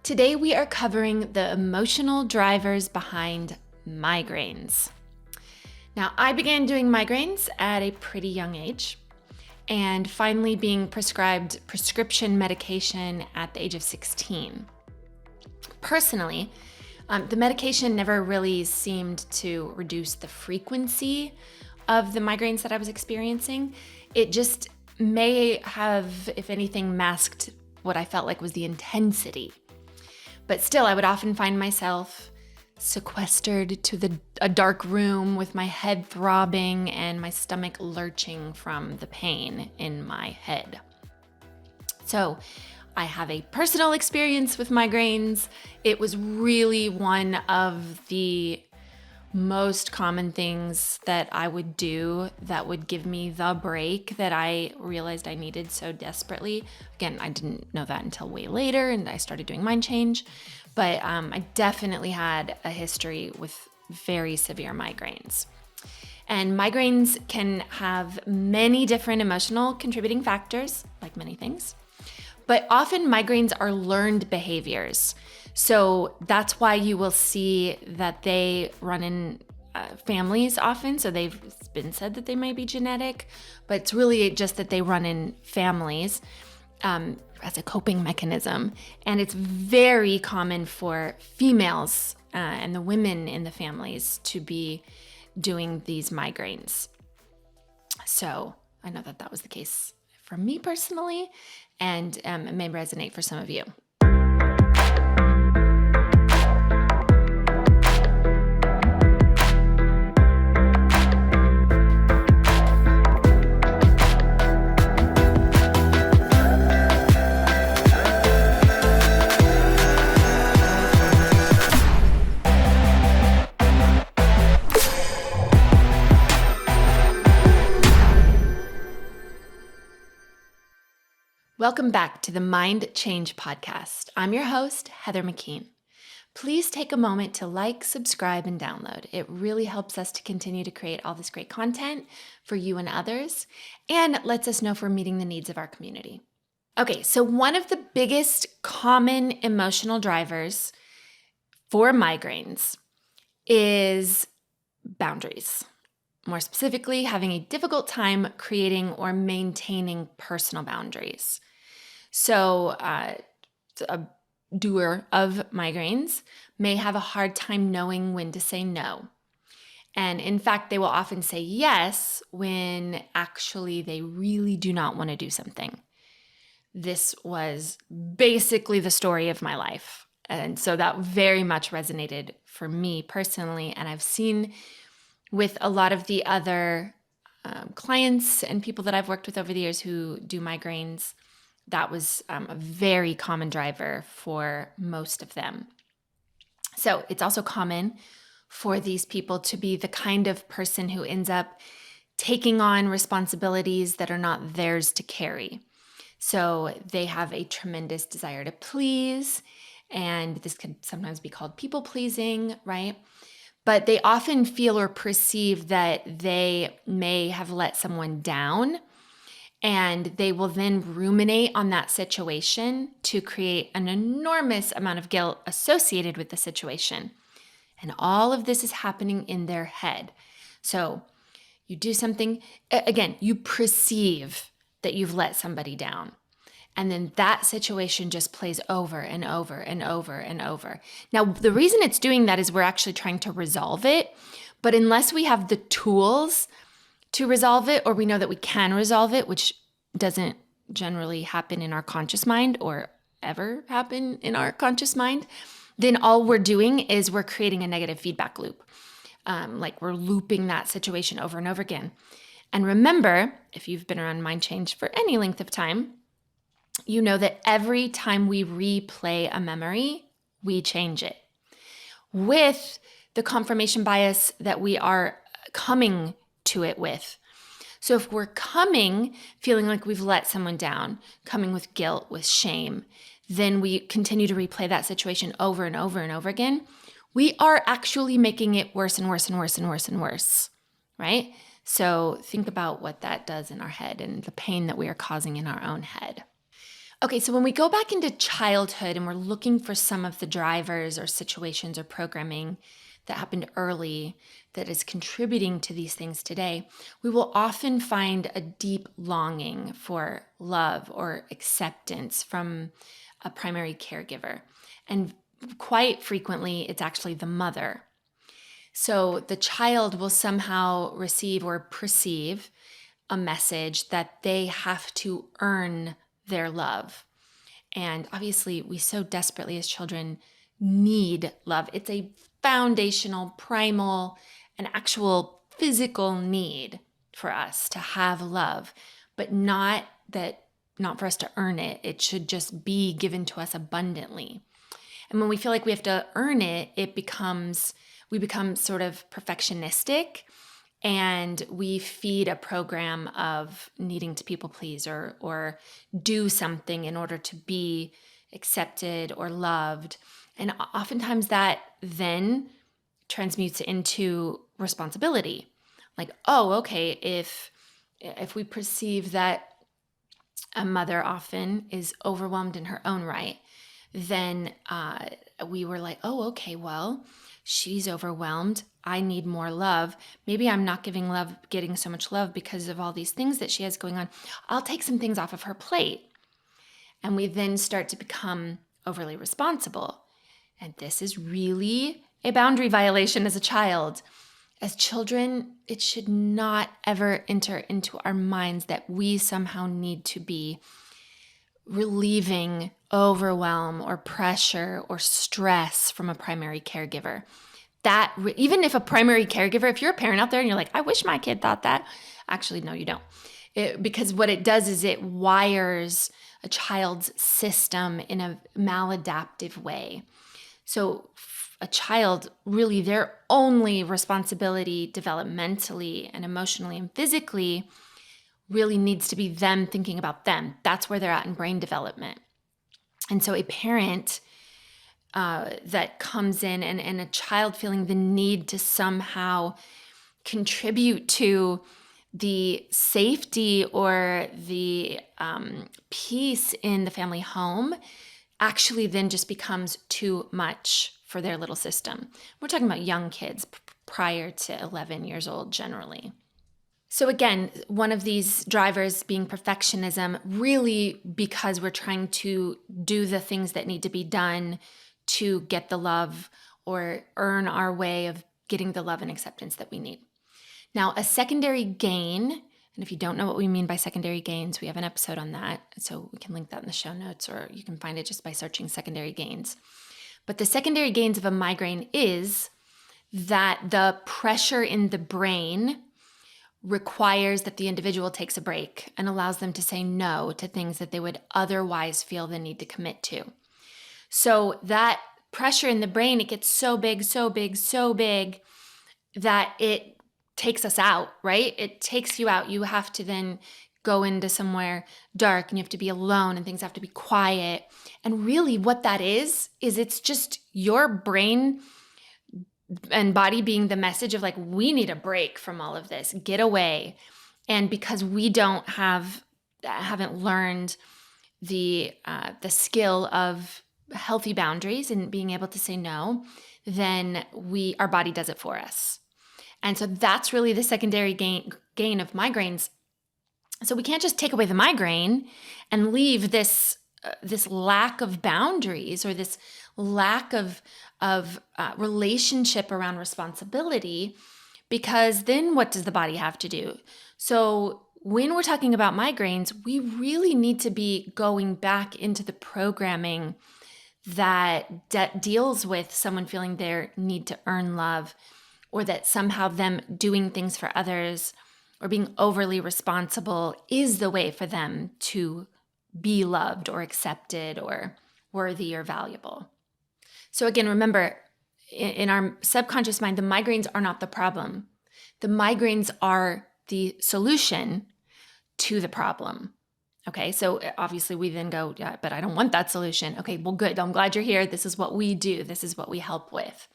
Today we are covering the emotional drivers behind migraines. Now, I began doing migraines at a pretty young age and finally being prescribed prescription medication at the age of 16. Personally, the medication never really seemed to reduce the frequency of the migraines that I was experiencing. It just may have, if anything, masked what I felt like was the intensity. But still, I would often find myself sequestered to a dark room with my head throbbing and my stomach lurching from the pain in my head. So I have a personal experience with migraines. It was really one of the most common things that I would do that would give me the break that I realized I needed so desperately. Again, I didn't know that until way later and I started doing mind change, but I definitely had a history with very severe migraines. And migraines can have many different emotional contributing factors, like many things, but often migraines are learned behaviors. So that's why you will see that they run in families often. So they've been said that they might be genetic, but it's really just that they run in families as a coping mechanism. And it's very common for females and the women in the families to be doing these migraines. So I know that was the case for me personally, and it may resonate for some of you. Welcome back to the Mind Change Podcast. I'm your host, Heather McKean. Please take a moment to like, subscribe, and download. It really helps us to continue to create all this great content for you and others, and lets us know if we're meeting the needs of our community. Okay, so one of the biggest common emotional drivers for migraines is boundaries. More specifically, having a difficult time creating or maintaining personal boundaries. So a doer of migraines may have a hard time knowing when to say no. And in fact, they will often say yes when actually they really do not want to do something. This was basically the story of my life. And so that very much resonated for me personally. And I've seen with a lot of the other clients and people that I've worked with over the years who do migraines, that was a very common driver for most of them. So it's also common for these people to be the kind of person who ends up taking on responsibilities that are not theirs to carry. So they have a tremendous desire to please, and this can sometimes be called people pleasing, right? But they often feel or perceive that they may have let someone down, and they will then ruminate on that situation to create an enormous amount of guilt associated with the situation. And all of this is happening in their head. So you do something, again, you perceive that you've let somebody down. And then that situation just plays over and over and over and over. Now, the reason it's doing that is we're actually trying to resolve it. But unless we have the tools to resolve it, or we know that we can resolve it, which doesn't generally happen in our conscious mind or ever happen in our conscious mind, then all we're doing is we're creating a negative feedback loop. Like we're looping that situation over and over again. And remember, if you've been around mind change for any length of time, you know that every time we replay a memory, we change it with the confirmation bias that we are coming to it with. So if we're coming feeling like we've let someone down, coming with guilt, with shame, then we continue to replay that situation over and over and over again. We are actually making it worse and worse and worse and worse and worse, right? So think about what that does in our head and the pain that we are causing in our own head. Okay, so when we go back into childhood and we're looking for some of the drivers or situations or programming that happened early that is contributing to these things today, we will often find a deep longing for love or acceptance from a primary caregiver. And quite frequently, it's actually the mother. So the child will somehow receive or perceive a message that they have to earn their love. And obviously, we so desperately as children need love. It's a foundational, primal, an actual physical need for us to have love, but not for us to earn it. It should just be given to us abundantly. And when we feel like we have to earn it, we become sort of perfectionistic, and we feed a program of needing to people please or do something in order to be accepted or loved. And oftentimes that then transmutes into responsibility. Like, oh, okay, if we perceive that a mother often is overwhelmed in her own right, then we were like, oh, okay, well, she's overwhelmed. I need more love. Maybe I'm not getting so much love because of all these things that she has going on. I'll take some things off of her plate. And we then start to become overly responsible. And this is really a boundary violation as a child. As children, it should not ever enter into our minds that we somehow need to be relieving overwhelm or pressure or stress from a primary caregiver. Even if a primary caregiver, if you're a parent out there and you're like, I wish my kid thought that. Actually, no, you don't. Because what it does is it wires a child's system in a maladaptive way. So a child, really their only responsibility developmentally and emotionally and physically really needs to be them thinking about them. That's where they're at in brain development. And so a parent that comes in and a child feeling the need to somehow contribute to the safety or the peace in the family home actually then just becomes too much for their little system. We're talking about young kids prior to 11 years old generally. So again, one of these drivers being perfectionism, really because we're trying to do the things that need to be done to get the love or earn our way of getting the love and acceptance that we need. Now, a secondary gain, and if you don't know what we mean by secondary gains, we have an episode on that. So we can link that in the show notes, or you can find it just by searching secondary gains. But the secondary gains of a migraine is that the pressure in the brain requires that the individual takes a break and allows them to say no to things that they would otherwise feel the need to commit to. So that pressure in the brain, it gets so big, so big, so big that it takes us out, right? It takes you out. You have to then go into somewhere dark and you have to be alone and things have to be quiet. And really what that is it's just your brain and body being the message of like, we need a break from all of this, get away. And because we haven't learned the skill of healthy boundaries and being able to say no, then our body does it for us. And so that's really the secondary gain of migraines. So we can't just take away the migraine and leave this lack of boundaries or this lack of relationship around responsibility, because then what does the body have to do? So when we're talking about migraines, we really need to be going back into the programming that deals with someone feeling their need to earn love, or that somehow them doing things for others or being overly responsible is the way for them to be loved or accepted or worthy or valuable. So again, remember, in our subconscious mind, the migraines are not the problem. The migraines are the solution to the problem. Okay, so obviously we then go, yeah, but I don't want that solution. Okay, well, good. I'm glad you're here. This is what we do. This is what we help with.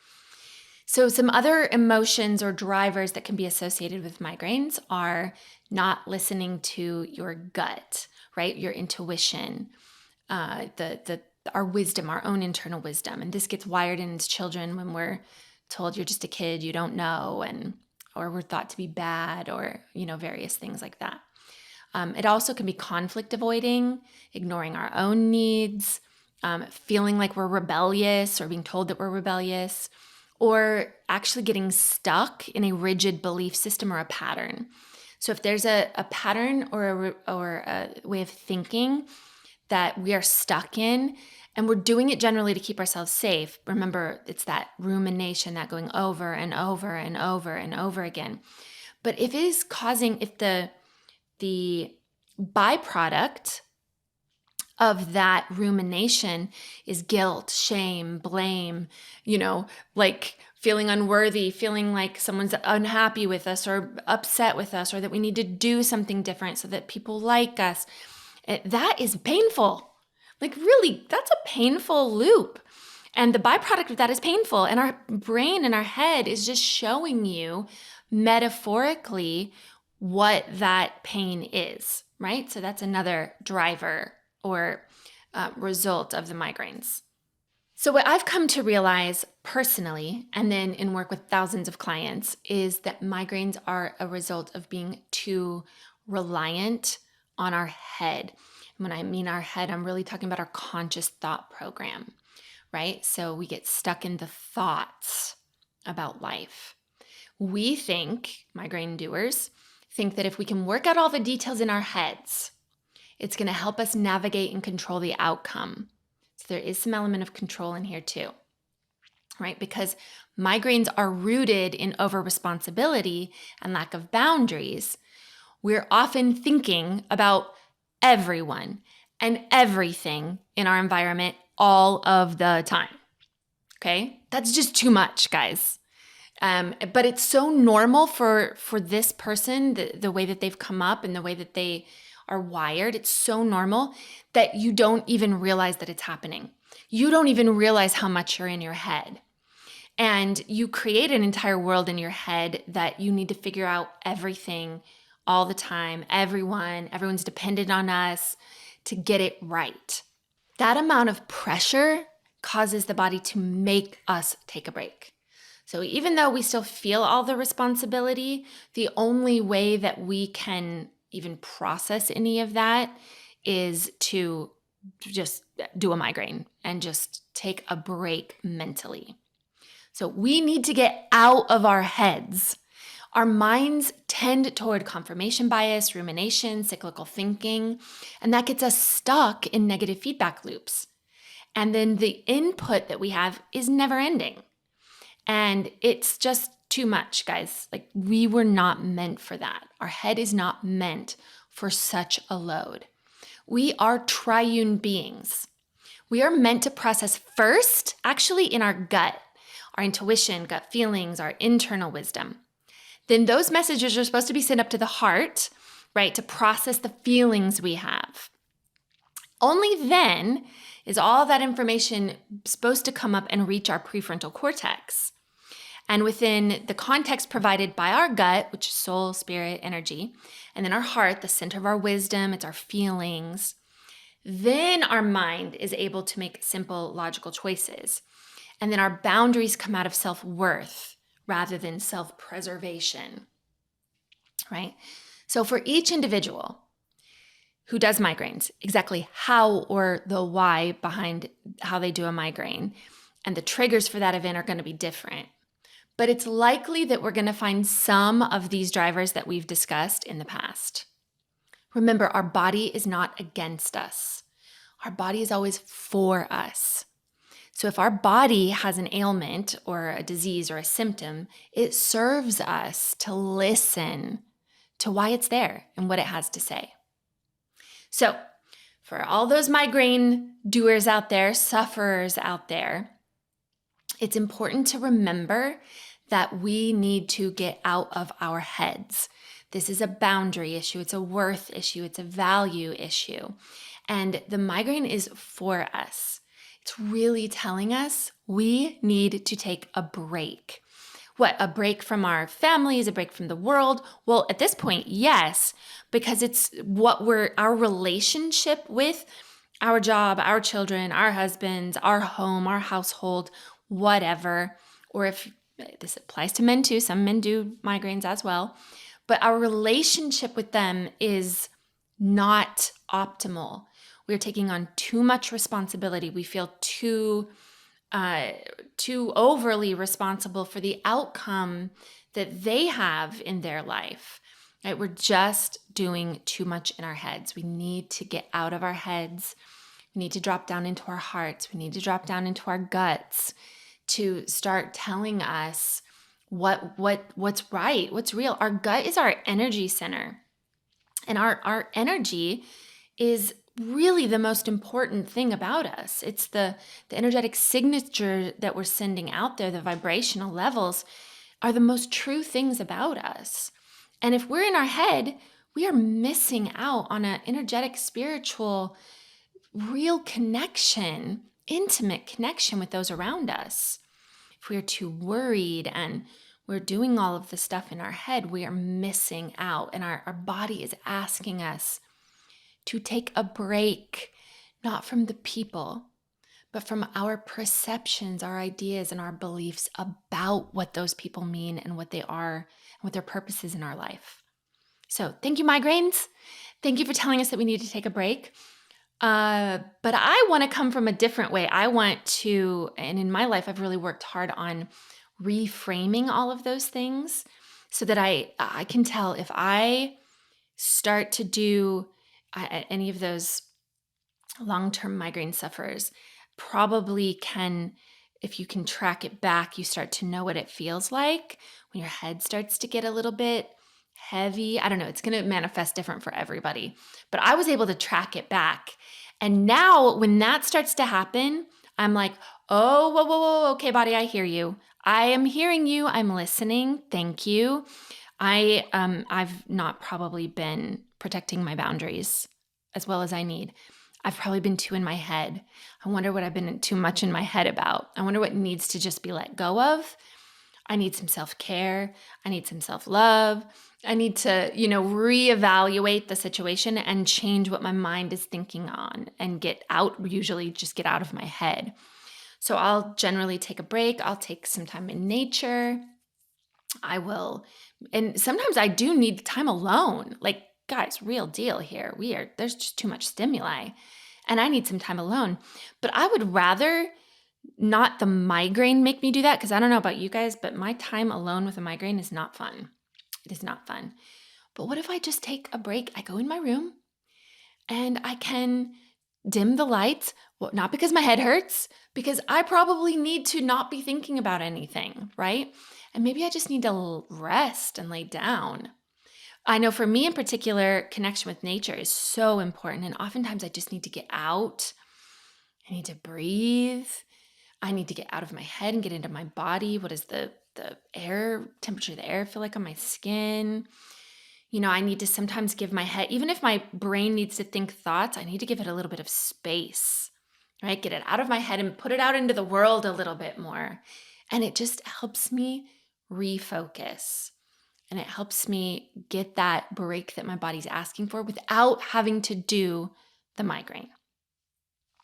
So some other emotions or drivers that can be associated with migraines are not listening to your gut, right? Your intuition, our wisdom, our own internal wisdom. And this gets wired in as children when we're told you're just a kid, you don't know, or we're thought to be bad, or, various things like that. It also can be conflict avoiding, ignoring our own needs, feeling like we're rebellious or being told that we're rebellious, or actually getting stuck in a rigid belief system or a pattern. So if there's a pattern or a way of thinking that we are stuck in, and we're doing it generally to keep ourselves safe, remember, it's that rumination, that going over and over and over and over again. But if the byproduct of that rumination is guilt, shame, blame, like feeling unworthy, feeling like someone's unhappy with us or upset with us, or that we need to do something different so that people like us, that is painful. Like, really, that's a painful loop. And the byproduct of that is painful. And our brain and our head is just showing you metaphorically what that pain is, right? So that's another driver or result of the migraines. So what I've come to realize personally, and then in work with thousands of clients, is that migraines are a result of being too reliant on our head. When I mean our head, I'm really talking about our conscious thought program, right? So we get stuck in the thoughts about life. We think, migraine doers, think that if we can work out all the details in our heads, it's going to help us navigate and control the outcome. So there is some element of control in here too, right? Because migraines are rooted in over-responsibility and lack of boundaries. We're often thinking about everyone and everything in our environment all of the time, okay? That's just too much, guys. But it's so normal for this person, the way that they've come up and the way that they are wired. It's so normal that you don't even realize that it's happening. You don't even realize how much you're in your head. And you create an entire world in your head that you need to figure out everything all the time. Everyone's dependent on us to get it right. That amount of pressure causes the body to make us take a break. So even though we still feel all the responsibility, the only way that we can even process any of that is to just do a migraine and just take a break mentally. So we need to get out of our heads. Our minds tend toward confirmation bias, rumination, cyclical thinking, and that gets us stuck in negative feedback loops. And then the input that we have is never ending. And it's just too much, guys. Like, we were not meant for that. Our head is not meant for such a load. We are triune beings. We are meant to process first, actually, in our gut, our intuition, gut feelings, our internal wisdom. Then those messages are supposed to be sent up to the heart, right, to process the feelings we have. Only then is all that information supposed to come up and reach our prefrontal cortex. And within the context provided by our gut, which is soul, spirit, energy, and then our heart, the center of our wisdom, it's our feelings, then our mind is able to make simple, logical choices. And then our boundaries come out of self-worth rather than self-preservation, right? So for each individual who does migraines, exactly how or the why behind how they do a migraine and the triggers for that event are going to be different. But it's likely that we're going to find some of these drivers that we've discussed in the past. Remember, our body is not against us. Our body is always for us. So if our body has an ailment or a disease or a symptom, it serves us to listen to why it's there and what it has to say. So for all those migraine doers out there, sufferers out there, it's important to remember that we need to get out of our heads. This is a boundary issue. It's a worth issue. It's a value issue. And the migraine is for us. It's really telling us we need to take a break. What, a break from our families, a break from the world? Well, at this point, yes, because it's what our relationship with our job, our children, our husbands, our home, our household, whatever. Or if this applies to men too, some men do migraines as well. But our relationship with them is not optimal. We're taking on too much responsibility. We feel too overly responsible for the outcome that they have in their life. Right? We're just doing too much in our heads. We need to get out of our heads. We need to drop down into our hearts. We need to drop down into our guts to start telling us what's right, what's real. Our gut is our energy center. And our energy is really the most important thing about us. It's the energetic signature that we're sending out there, the vibrational levels are the most true things about us. And if we're in our head, we are missing out on an energetic, spiritual, real connection, intimate connection with those around us. If we're too worried and we're doing all of the stuff in our head, we are missing out. And our body is asking us to take a break, not from the people, but from our perceptions, our ideas, and our beliefs about what those people mean and what they are and what their purpose is in our life. So thank you, migraines. Thank you for telling us that we need to take a break. But I want to come from a different way. I want to, and in my life, I've really worked hard on reframing all of those things so that I can tell if I start to do any of those long-term migraine sufferers probably can, if you can track it back, you start to know what it feels like when your head starts to get a little bit heavy. I don't know, it's going to manifest different for everybody, but I was able to track it back. And now when that starts to happen, I'm like, oh, whoa, okay, body, I hear you. I am hearing you. I'm listening. Thank you. I've not probably been protecting my boundaries as well as I need. I've probably been too in my head. I wonder what I've been too much in my head about. I wonder what needs to just be let go of. I need some self-care. I need some self-love. I need to, reevaluate the situation and change what my mind is thinking on and usually just get out of my head. So I'll generally take a break. I'll take some time in nature. I will. And sometimes I do need time alone. Like, guys, real deal here. There's just too much stimuli and I need some time alone. But I would rather not the migraine make me do that, because I don't know about you guys, but my time alone with a migraine is not fun. It is not fun. But what if I just take a break? I go in my room and I can dim the lights. Well, not because my head hurts, because I probably need to not be thinking about anything, right? And maybe I just need to rest and lay down. I know for me in particular, connection with nature is so important. And oftentimes I just need to get out. I need to breathe. I need to get out of my head and get into my body. What does the air, temperature of the air feel like on my skin? I need to sometimes give my head, even if my brain needs to think thoughts, I need to give it a little bit of space, right? Get it out of my head and put it out into the world a little bit more. And it just helps me refocus. And it helps me get that break that my body's asking for without having to do the migraine.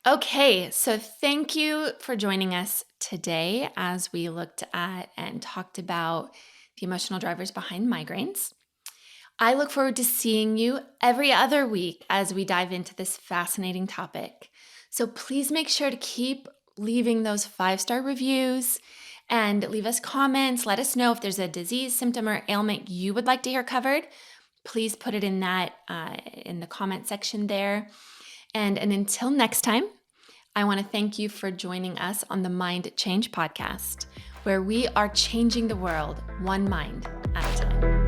Okay, so thank you for joining us today as we looked at and talked about the emotional drivers behind migraines. I look forward to seeing you every other week as we dive into this fascinating topic. So please make sure to keep leaving those 5-star reviews and leave us comments. Let us know if there's a disease, symptom, or ailment you would like to hear covered. Please put it in the comment section there. And until next time, I want to thank you for joining us on the Mind Change podcast, where we are changing the world one mind at a time.